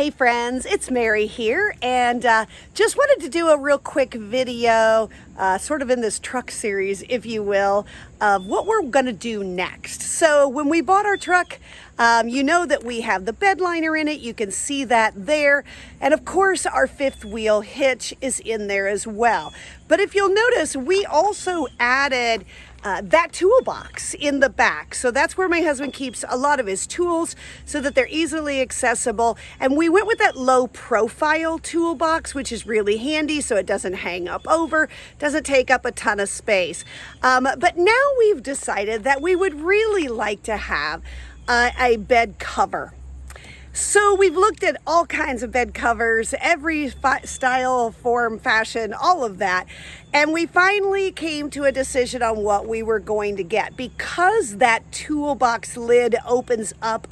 Hey friends, it's Mary here, and just wanted to do a real quick video, sort of in this truck series, if you will, of what we're going to do next. So when we bought our truck, you know that we have the bed liner in it. You can see that there. And of course, our fifth wheel hitch is in there as well. But if you'll notice, we also added that toolbox in the back. So that's where my husband keeps a lot of his tools so that they're easily accessible. And we went with that low profile toolbox, which is really handy so it doesn't hang up over, doesn't take up a ton of space. But now we've decided that we would really like to have a bed cover. So we've looked at all kinds of bed covers, every style, form, fashion, all of that. And we finally came to a decision on what we were going to get. Because that toolbox lid opens up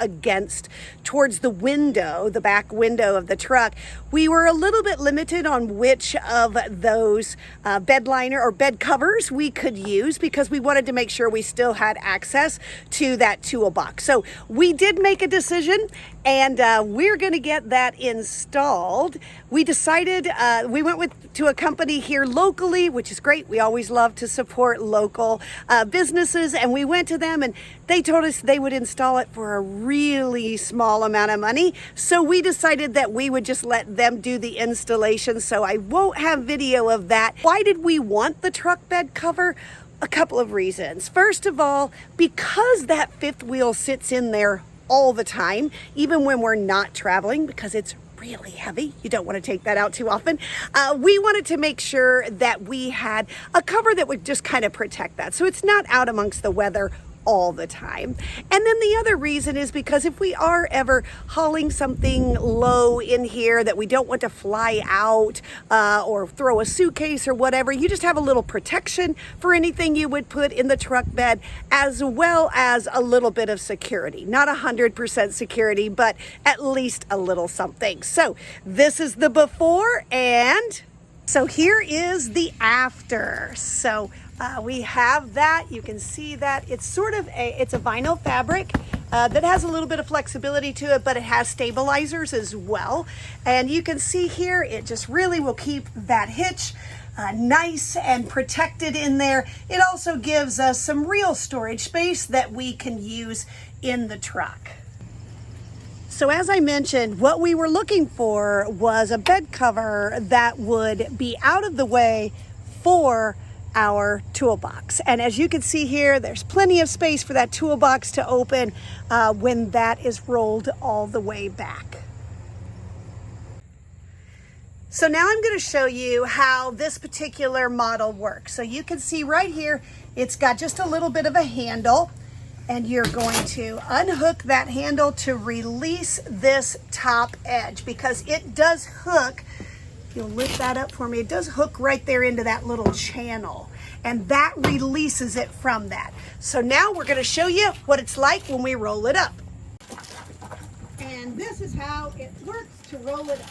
towards the window, the back window of the truck, we were a little bit limited on which of those bed liner or bed covers we could use because we wanted to make sure we still had access to that toolbox. So we did make a decision, and we're going to get that installed. We decided, we went to a company here locally, which is great. We always love to support local businesses, and we went to them and they told us they would install it for a really small amount of money. So we decided that we would just let them do the installation. So I won't have video of that. Why did we want the truck bed cover? A couple of reasons. First of all, because that fifth wheel sits in there all the time, even when we're not traveling, because it's really heavy. You don't want to take that out too often. We wanted to make sure that we had a cover that would just kind of protect that, so it's not out amongst the weather all the time. And then the other reason is because if we are ever hauling something low in here that we don't want to fly out or throw a suitcase or whatever, you just have a little protection for anything you would put in the truck bed, as well as a little bit of security. Not 100% security, but at least a little something. So this is the before, and so here is the after. So we have that. You can see that it's sort of it's a vinyl fabric that has a little bit of flexibility to it, but it has stabilizers as well. And you can see here, it just really will keep that hitch nice and protected in there. It also gives us some real storage space that we can use in the truck. So as I mentioned, what we were looking for was a bed cover that would be out of the way for our toolbox. And as you can see here, there's plenty of space for that toolbox to open when that is rolled all the way back. So now I'm going to show you how this particular model works. So you can see right here, it's got just a little bit of a handle, and you're going to unhook that handle to release this top edge, because it does hook. If you'll lift that up for me, it does hook right there into that little channel, and that releases it from that. So now we're going to show you what it's like when we roll it up. And this is how it works to roll it up.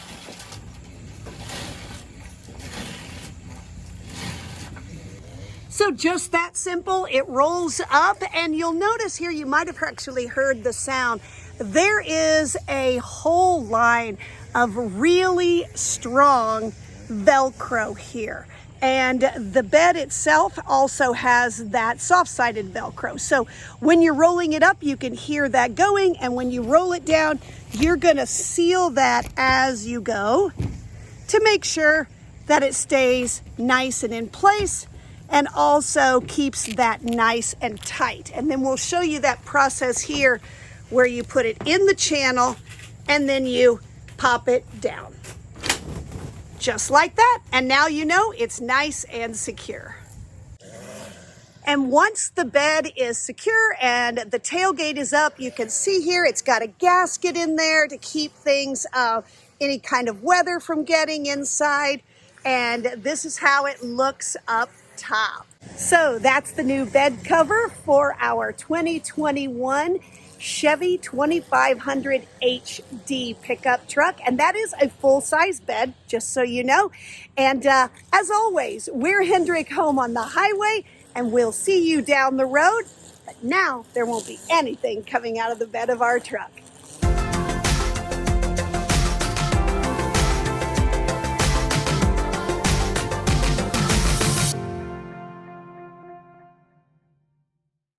So just that simple, it rolls up, and you'll notice here, you might have actually heard the sound. There is a whole line of really strong Velcro here. And the bed itself also has that soft-sided Velcro. So when you're rolling it up, you can hear that going, and when you roll it down, you're gonna seal that as you go to make sure that it stays nice and in place, and also keeps that nice and tight. And then we'll show you that process here where you put it in the channel and then you pop it down. Just like that. And now you know it's nice and secure. And once the bed is secure and the tailgate is up, you can see here it's got a gasket in there to keep things, any kind of weather from getting inside. And this is how it looks up top. So that's the new bed cover for our 2021 Chevy 2500 HD pickup truck, and that is a full-size bed, just so you know. And as always, we're Hendrick Home on the Highway, and we'll see you down the road. But now there won't be anything coming out of the bed of our truck.